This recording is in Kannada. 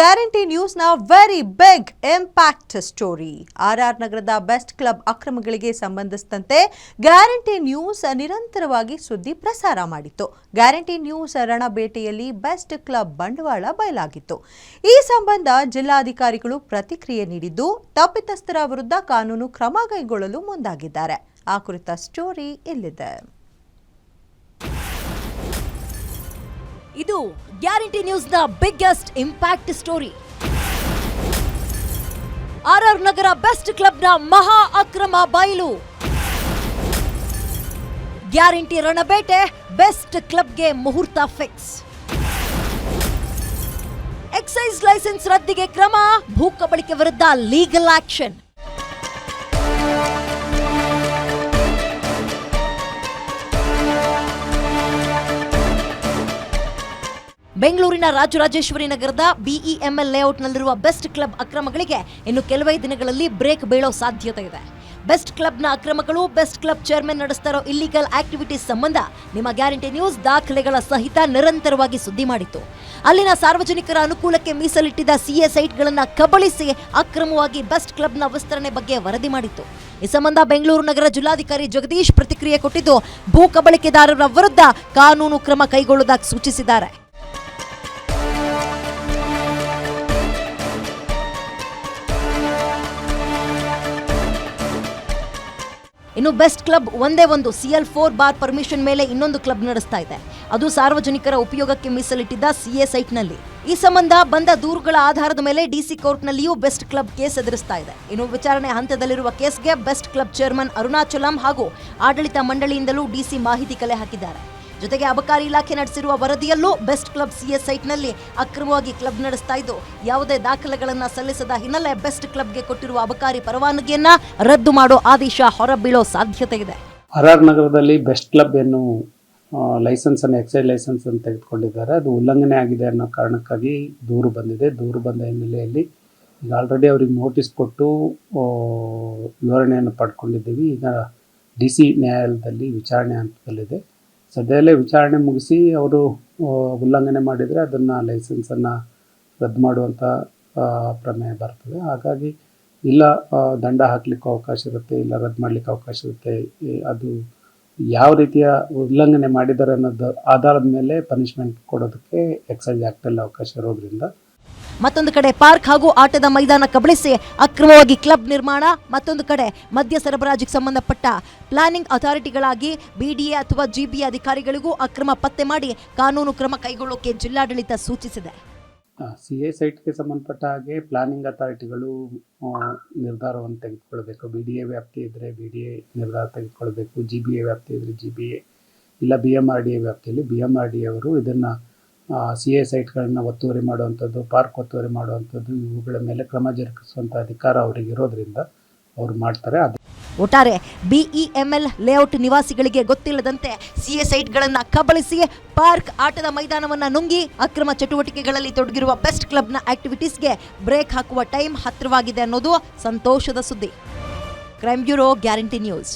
ಗ್ಯಾರಂಟಿ ನ್ಯೂಸ್ನ very big impact story. RR ನಗರದ ಬೆಸ್ಟ್ ಕ್ಲಬ್ ಅಕ್ರಮಗಳಿಗೆ ಸಂಬಂಧಿಸಿದಂತೆ ಗ್ಯಾರಂಟಿ ನ್ಯೂಸ್ ನಿರಂತರವಾಗಿ ಸುದ್ದಿ ಪ್ರಸಾರ ಮಾಡಿತ್ತು. ಗ್ಯಾರಂಟಿ ನ್ಯೂಸ್ ರಣಬೇಟೆಯಲ್ಲಿ ಬೆಸ್ಟ್ ಕ್ಲಬ್ ಬಂಡವಾಳ ಬಯಲಾಗಿತ್ತು. ಈ ಸಂಬಂಧ ಜಿಲ್ಲಾಧಿಕಾರಿಗಳು ಪ್ರತಿಕ್ರಿಯೆ ನೀಡಿದ್ದು, ತಪ್ಪಿತಸ್ಥರ ವಿರುದ್ಧ ಕಾನೂನು ಕ್ರಮ ಕೈಗೊಳ್ಳಲು ಮುಂದಾಗಿದ್ದಾರೆ. ಆ ಕುರಿತ ಸ್ಟೋರಿ ಇಲ್ಲಿದೆ. ಇದು ಗ್ಯಾರಂಟಿ ನ್ಯೂಸ್ನ ಬಿಗ್ಗೆಸ್ಟ್ ಇಂಪ್ಯಾಕ್ಟ್ ಸ್ಟೋರಿ. ಆರ್ಆರ್ ನಗರ ಬೆಸ್ಟ್ ಕ್ಲಬ್ನ ಮಹಾ ಅಕ್ರಮ ಬಯಲು. ಗ್ಯಾರಂಟಿ ರಣಬೇಟೆ, ಬೆಸ್ಟ್ ಕ್ಲಬ್ಗೆ ಮುಹೂರ್ತ ಫಿಕ್ಸ್. ಎಕ್ಸೈಸ್ ಲೈಸೆನ್ಸ್ ರದ್ದಿಗೆ ಕ್ರಮ, ಭೂ ಕಬಳಿಕೆ ವಿರುದ್ಧ ಲೀಗಲ್ ಆಕ್ಷನ್. ಬೆಂಗಳೂರಿನ ರಾಜರಾಜೇಶ್ವರಿ ನಗರದ ಬಿಇಎಂಎಲ್ ಲೇಔಟ್ನಲ್ಲಿರುವ ಬೆಸ್ಟ್ ಕ್ಲಬ್ ಅಕ್ರಮಗಳಿಗೆ ಇನ್ನು ಕೆಲವೇ ದಿನಗಳಲ್ಲಿ ಬ್ರೇಕ್ ಬೀಳೋ ಸಾಧ್ಯತೆ ಇದೆ. ಬೆಸ್ಟ್ ಕ್ಲಬ್ನ ಅಕ್ರಮಗಳು, ಬೆಸ್ಟ್ ಕ್ಲಬ್ ಚೇರ್ಮನ್ ನಡೆಸ್ತಾ ಇರೋ ಇಲ್ಲಿಗಲ್ ಆಕ್ಟಿವಿಟೀಸ್ ಸಂಬಂಧ ನಿಮ್ಮ ಗ್ಯಾರಂಟಿ ನ್ಯೂಸ್ ದಾಖಲೆಗಳ ಸಹಿತ ನಿರಂತರವಾಗಿ ಸುದ್ದಿ ಮಾಡಿತ್ತು. ಅಲ್ಲಿನ ಸಾರ್ವಜನಿಕರ ಅನುಕೂಲಕ್ಕೆ ಮೀಸಲಿಟ್ಟಿದ್ದ ಸಿಎ ಸೈಟ್ಗಳನ್ನು ಕಬಳಿಸಿ ಅಕ್ರಮವಾಗಿ ಬೆಸ್ಟ್ ಕ್ಲಬ್ನ ವಿಸ್ತರಣೆ ಬಗ್ಗೆ ವರದಿ ಮಾಡಿತ್ತು. ಈ ಸಂಬಂಧ ಬೆಂಗಳೂರು ನಗರ ಜಿಲ್ಲಾಧಿಕಾರಿ ಜಗದೀಶ್ ಪ್ರತಿಕ್ರಿಯೆ ಕೊಟ್ಟಿದ್ದು, ಭೂ ಕಬಳಿಕೆದಾರರ ವಿರುದ್ಧ ಕಾನೂನು ಕ್ರಮ ಕೈಗೊಳ್ಳುವುದಾಗಿ ಸೂಚಿಸಿದ್ದಾರೆ. ಇನ್ನು ಬೆಸ್ಟ್ ಕ್ಲಬ್ ಒಂದೇ ಒಂದು CL4 ಬಾರ್ ಪರ್ಮಿಷನ್ ಮೇಲೆ ಇನ್ನೊಂದು ಕ್ಲಬ್ ನಡೆಸ್ತಾ ಇದೆ. ಅದು ಸಾರ್ವಜನಿಕರ ಉಪಯೋಗಕ್ಕೆ ಮೀಸಲಿಟ್ಟಿದ್ದ ಸಿಎ ಸೈಟ್ನಲ್ಲಿ. ಈ ಸಂಬಂಧ ಬಂದ ದೂರುಗಳ ಆಧಾರದ ಮೇಲೆ ಡಿಸಿ ಕೋರ್ಟ್ನಲ್ಲಿಯೂ ಬೆಸ್ಟ್ ಕ್ಲಬ್ ಕೇಸ್ ಎದುರಿಸ್ತಾ ಇದೆ. ಇನ್ನು ವಿಚಾರಣೆ ಹಂತದಲ್ಲಿರುವ ಕೇಸ್ಗೆ ಬೆಸ್ಟ್ ಕ್ಲಬ್ ಚೇರ್ಮನ್ ಅರುಣಾಚಲಂ ಹಾಗೂ ಆಡಳಿತ ಮಂಡಳಿಯಿಂದಲೂ ಡಿಸಿ ಮಾಹಿತಿ ಕಲೆ ಹಾಕಿದ್ದಾರೆ. ಜೊತೆಗೆ ಅಬಕಾರಿ ಇಲಾಖೆ ನಡೆಸಿರುವ ವರದಿಯಲ್ಲೂ ಬೆಸ್ಟ್ ಕ್ಲಬ್ ಸಿಎ ಸೈಟ್ನಲ್ಲಿ ಅಕ್ರಮವಾಗಿ ಕ್ಲಬ್ ನಡೆಸ್ತಾ ಇದ್ದು, ಯಾವುದೇ ದಾಖಲೆಗಳನ್ನು ಸಲ್ಲಿಸದ ಹಿನ್ನೆಲೆ ಬೆಸ್ಟ್ ಕ್ಲಬ್ಗೆ ಕೊಟ್ಟಿರುವ ಅಬಕಾರಿ ಪರವಾನಗಿಯನ್ನ ರದ್ದು ಮಾಡೋ ಆದೇಶ ಹೊರಬೀಳೋ ಸಾಧ್ಯತೆ ಇದೆ. ಆರ್ಆರ್ ನಗರದಲ್ಲಿ ಬೆಸ್ಟ್ ಕ್ಲಬ್ ಏನು ಲೈಸೆನ್ಸ್ ಅನ್ನು ಎಕ್ಸೈಸ್ ಲೈಸೆನ್ಸ್ ಅನ್ನು ತೆಗೆದುಕೊಂಡಿದ್ದಾರೆ, ಅದು ಉಲ್ಲಂಘನೆ ಆಗಿದೆ ಅನ್ನೋ ಕಾರಣಕ್ಕಾಗಿ ದೂರು ಬಂದಿದೆ. ದೂರು ಬಂದ ಹಿನ್ನೆಲೆಯಲ್ಲಿ ಈಗ ಆಲ್ರೆಡಿ ಅವ್ರಿಗೆ ನೋಟಿಸ್ ಕೊಟ್ಟು ವಿವರಣೆಯನ್ನು ಪಡ್ಕೊಂಡಿದ್ದೀವಿ. ಈಗ DC ನ್ಯಾಯಾಲಯದಲ್ಲಿ ವಿಚಾರಣೆ ಹಂತದಲ್ಲಿದೆ. ಸದ್ಯದಲ್ಲೇ ವಿಚಾರಣೆ ಮುಗಿಸಿ ಅವರು ಉಲ್ಲಂಘನೆ ಮಾಡಿದರೆ ಅದನ್ನು ಲೈಸೆನ್ಸನ್ನು ರದ್ದು ಮಾಡುವಂಥ ಪ್ರಮೇಯ ಬರ್ತದೆ. ಹಾಗಾಗಿ ಇಲ್ಲ ದಂಡ ಹಾಕಲಿಕ್ಕೆ ಅವಕಾಶ ಇರುತ್ತೆ, ಇಲ್ಲ ರದ್ದು ಮಾಡಲಿಕ್ಕೆ ಅವಕಾಶ ಇರುತ್ತೆ. ಅದು ಯಾವ ರೀತಿಯ ಉಲ್ಲಂಘನೆ ಮಾಡಿದ್ದಾರೆ ಅನ್ನೋದು ಆಧಾರದ ಮೇಲೆ ಪನಿಷ್ಮೆಂಟ್ ಕೊಡೋದಕ್ಕೆ ಎಕ್ಸೈಸ್ ಆ್ಯಕ್ಟಲ್ಲಿ ಅವಕಾಶ ಇರೋದ್ರಿಂದ. ಮತ್ತೊಂದು ಕಡೆ ಪಾರ್ಕ್ ಹಾಗೂ ಆಟದ ಮೈದಾನ ಕಬಳಿಸಿ ಅಕ್ರಮವಾಗಿ ಕ್ಲಬ್ ನಿರ್ಮಾಣ, ಮತ್ತೊಂದು ಕಡೆ ಮದ್ಯ ಸರಬರಾಜಿಗೆ ಸಂಬಂಧಪಟ್ಟ ಪ್ಲಾನಿಂಗ್ ಅಥಾರಿಟಿಗಳಾಗಿ BDA ಅಥವಾ GBA ಅಧಿಕಾರಿಗಳಿಗೂ ಅಕ್ರಮ ಪತ್ತೆ ಮಾಡಿ ಕಾನೂನು ಕ್ರಮ ಕೈಗೊಳ್ಳೋಕೆ ಜಿಲ್ಲಾಡಳಿತ ಸೂಚಿಸಿದೆ. CA ಸೈಟ್ಗೆ ಸಂಬಂಧಪಟ್ಟ ಹಾಗೆ ಪ್ಲಾನಿಂಗ್ ಅಥಾರಿಟಿಗಳು ನಿರ್ಧಾರವನ್ನು ತೆಗೆದುಕೊಳ್ಬೇಕು. BDA ವ್ಯಾಪ್ತಿ ಇದ್ದರೆ BDA ನಿರ್ಧಾರ ತೆಗೆದುಕೊಳ್ಬೇಕು. GBA ವ್ಯಾಪ್ತಿ ಇದ್ದರೆ GBA, ಇಲ್ಲ BMRDA ವ್ಯಾಪ್ತಿಯಲ್ಲಿ BMRDA ಅವರು ಇದನ್ನು CA ಸೈಟ್ಗಳನ್ನು ಒತ್ತುವರಿ ಮಾಡುವಂಥದ್ದು, ಪಾರ್ಕ್ ಒತ್ತುವರಿ ಮಾಡುವಂಥದ್ದು, ಇವುಗಳ ಮೇಲೆ ಕ್ರಮ ಜರುಗಿಸುವಂಥ ಅಧಿಕಾರ ಅವರಿಗೆ ಇರೋದ್ರಿಂದ ಅವರು ಮಾಡ್ತಾರೆ. ಒಟ್ಟಾರೆ BEML ಲೇಔಟ್ ನಿವಾಸಿಗಳಿಗೆ ಗೊತ್ತಿಲ್ಲದಂತೆ CA ಸೈಟ್ಗಳನ್ನು ಕಬಳಿಸಿ ಪಾರ್ಕ್, ಆಟದ ಮೈದಾನವನ್ನು ನುಂಗಿ ಅಕ್ರಮ ಚಟುವಟಿಕೆಗಳಲ್ಲಿ ತೊಡಗಿರುವ ಬೆಸ್ಟ್ ಕ್ಲಬ್ನ ಆಕ್ಟಿವಿಟೀಸ್ಗೆ ಬ್ರೇಕ್ ಹಾಕುವ ಟೈಮ್ ಹತ್ತಿರವಾಗಿದೆ ಅನ್ನೋದು ಸಂತೋಷದ ಸುದ್ದಿ. Crime bureau, guarantee news.